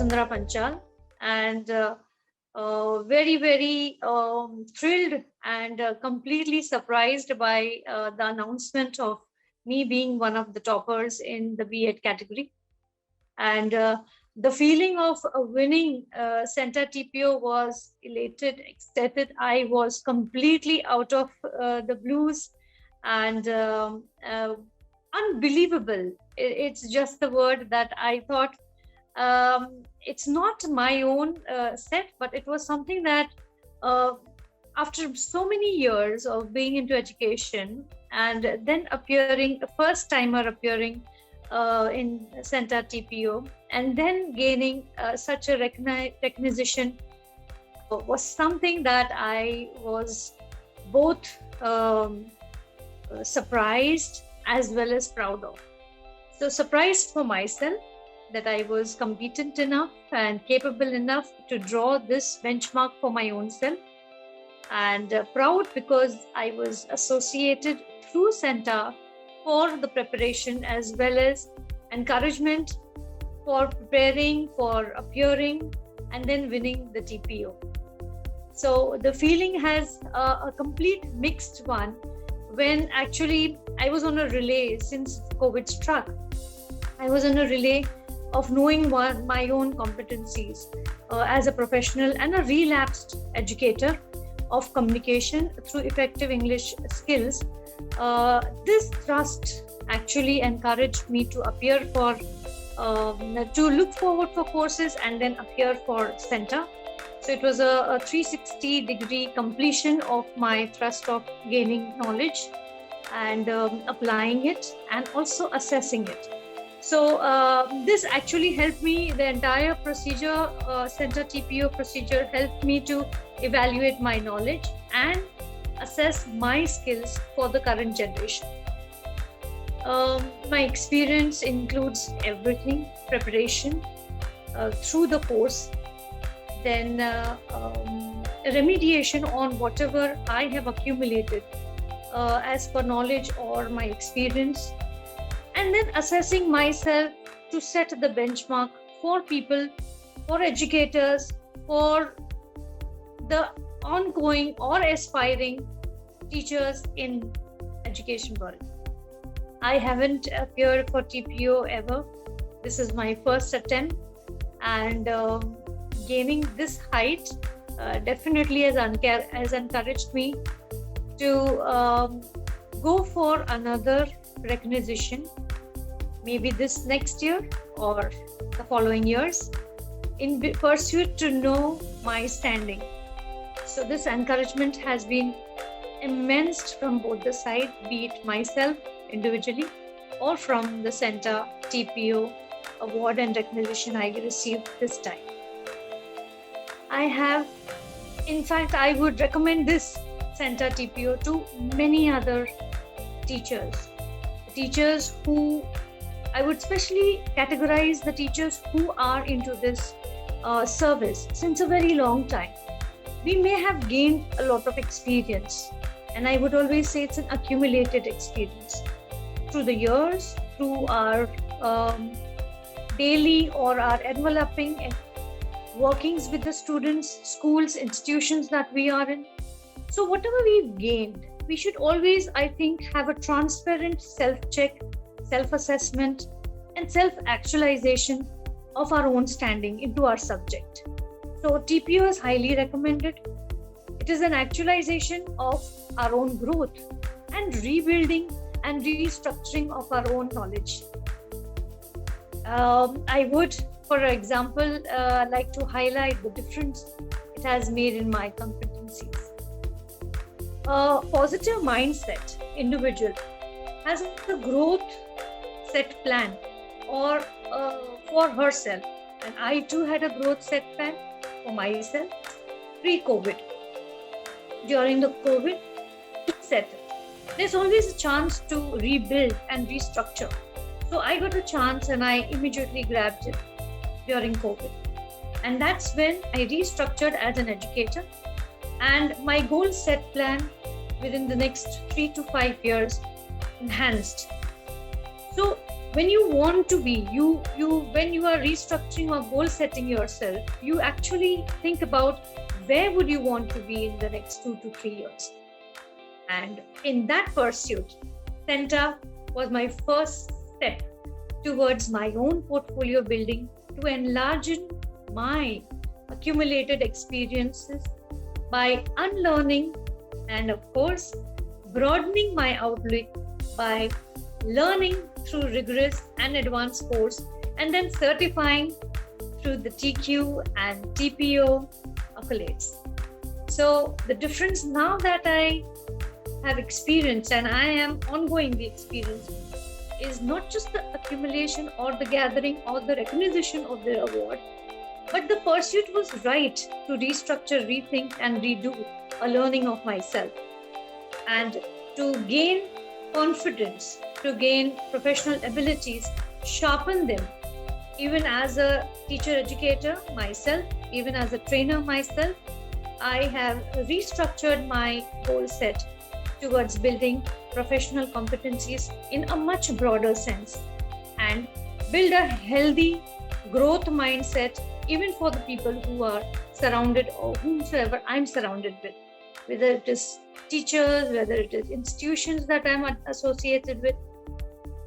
Vasunddhra and very thrilled and completely surprised by the announcement of me being one of the toppers in the B.Ed category. And the feeling of winning CENTA TPO was elated, ecstatic. I was completely out of the blues and unbelievable. It's just the word that I thought. It's not my own set, but it was something that uh, after so many years of being into education and then appearing, a first timer appearing in CENTA TPO, and then gaining such a recognition was something that I was both surprised as well as proud of. So, surprised for myself that I was competent enough and capable enough to draw this benchmark for my own self, and proud because I was associated through CENTA for the preparation as well as encouragement for preparing, for appearing, and then winning the TPO. So the feeling has a complete mixed one when actually I was on a relay since COVID struck. I was on a relay of knowing my own competencies as a professional and a relapsed educator of communication through effective English skills. This thrust actually encouraged me to appear for, to look forward for courses and then appear for CENTA. So it was a 360-degree completion of my thrust of gaining knowledge and applying it and also assessing it. So this actually helped me, the entire procedure, CENTA TPO procedure helped me to evaluate my knowledge and assess my skills for the current generation. My experience includes everything, preparation through the course, then remediation on whatever I have accumulated as per knowledge or my experience, and then assessing myself to set the benchmark for people, for educators, for the ongoing or aspiring teachers in education world. I haven't appeared for TPO ever. This is my first attempt, and gaining this height definitely has encouraged me to go for another recognition, maybe this next year or the following years, in pursuit to know my standing. So this encouragement has been immense from both the sides, be it myself individually or from the CENTA TPO award and recognition I received this time. In fact, I would recommend this CENTA TPO to many other teachers who, I would especially categorize the teachers who are into this service since a very long time. We may have gained a lot of experience, and I would always say it's an accumulated experience through the years, through our daily or our enveloping workings with the students, schools, institutions that we are in. So whatever we've gained, we should always, I think, have a transparent self-check, self-assessment, and self-actualization of our own standing into our subject. So TPO is highly recommended. It is an actualization of our own growth and rebuilding and restructuring of our own knowledge. I would, for example, like to highlight the difference it has made in my competencies. A positive mindset individual has a growth set plan or for herself, and I too had a growth set plan for myself pre-COVID. During the COVID set, there's always a chance to rebuild and restructure. So I got a chance and I immediately grabbed it during COVID. And that's when I restructured as an educator, and my goal set plan within the next 3 to 5 years enhanced. So when you want to be, you when you are restructuring or goal setting yourself, you actually think about where would you want to be in the next 2 to 3 years. And in that pursuit, CENTA was my first step towards my own portfolio building to enlarge my accumulated experiences by unlearning and, of course, broadening my outlook by learning through rigorous and advanced course and then certifying through the TQ and TPO accolades. So the difference now that I have experienced and I am ongoing the experience is not just the accumulation or the gathering or the recognition of the award, but the pursuit was right to restructure, rethink, and redo a learning of myself and to gain confidence, to gain professional abilities, sharpen them, even as a teacher educator myself, even as a trainer myself. I have restructured my goal set towards building professional competencies in a much broader sense and build a healthy growth mindset even for the people who are surrounded or whomsoever I'm surrounded with, whether it is teachers, whether it is institutions that I'm associated with.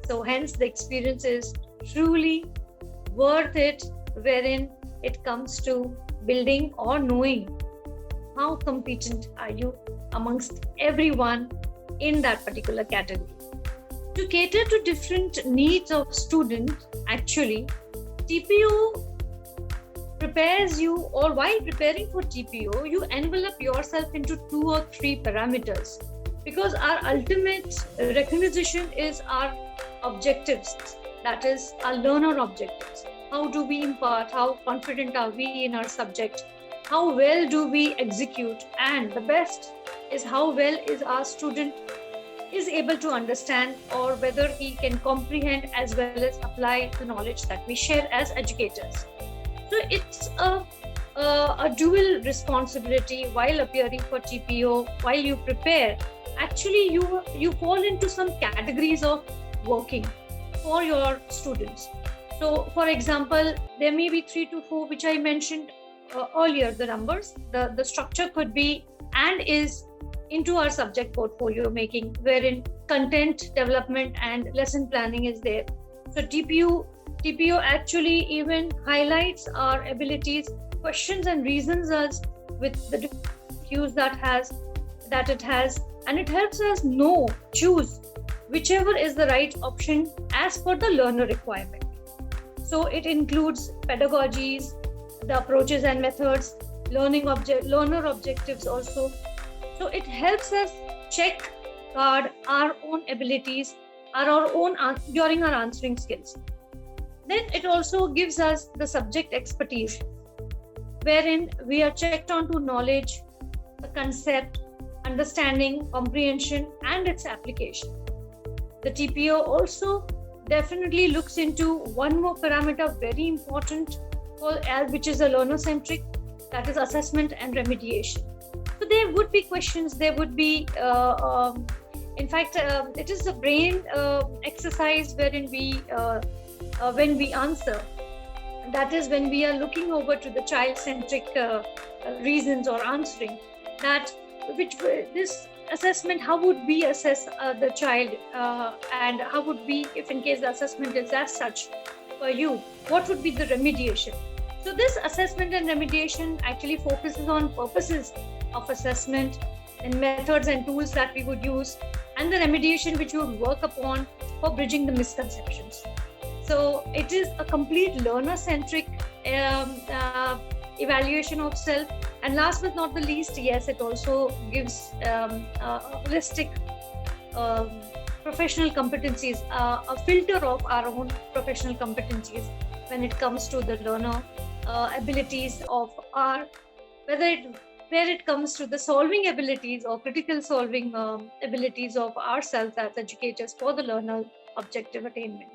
So hence the experience is truly worth it, wherein it comes to building or knowing how competent are you amongst everyone in that particular category. To cater to different needs of students, actually, TPO prepares you, or while preparing for TPO, you envelop yourself into 2 or 3 parameters, because our ultimate recognition is our objectives, that is our learner objectives. How do we impart? How confident are we in our subject? How well do we execute? And the best is how well is our student is able to understand, or whether he can comprehend as well as apply the knowledge that we share as educators. So it's a dual responsibility while appearing for TPO, while you prepare. Actually, you fall into some categories of working for your students. So, for example, there may be 3 to 4, which I mentioned earlier, the numbers. The structure could be and is into our subject portfolio making, wherein content development and lesson planning is there. So TPO actually even highlights our abilities, questions and reasons us with the cues that it has, and it helps us choose whichever is the right option as per the learner requirement. So it includes pedagogies, the approaches and methods, learner objectives also. So it helps us check guard our own abilities, our own during our answering skills. Then it also gives us the subject expertise, wherein we are checked onto knowledge, the concept, understanding, comprehension, and its application. The TPO also definitely looks into one more parameter, very important, which is a learner-centric, that is assessment and remediation. So there would be questions, there would be, in fact, it is a brain exercise wherein when we answer, that is when we are looking over to the child-centric reasons or answering, that this assessment, how would we assess the child, and how would we, if in case the assessment is as such for you, what would be the remediation? So this assessment and remediation actually focuses on purposes of assessment and methods and tools that we would use, and the remediation which we would work upon for bridging the misconceptions. So it is a complete learner-centric evaluation of self. And last but not the least, yes, it also gives a holistic professional competencies, a filter of our own professional competencies when it comes to the learner abilities of our, where it comes to the solving abilities or critical solving abilities of ourselves as educators for the learner objective attainment.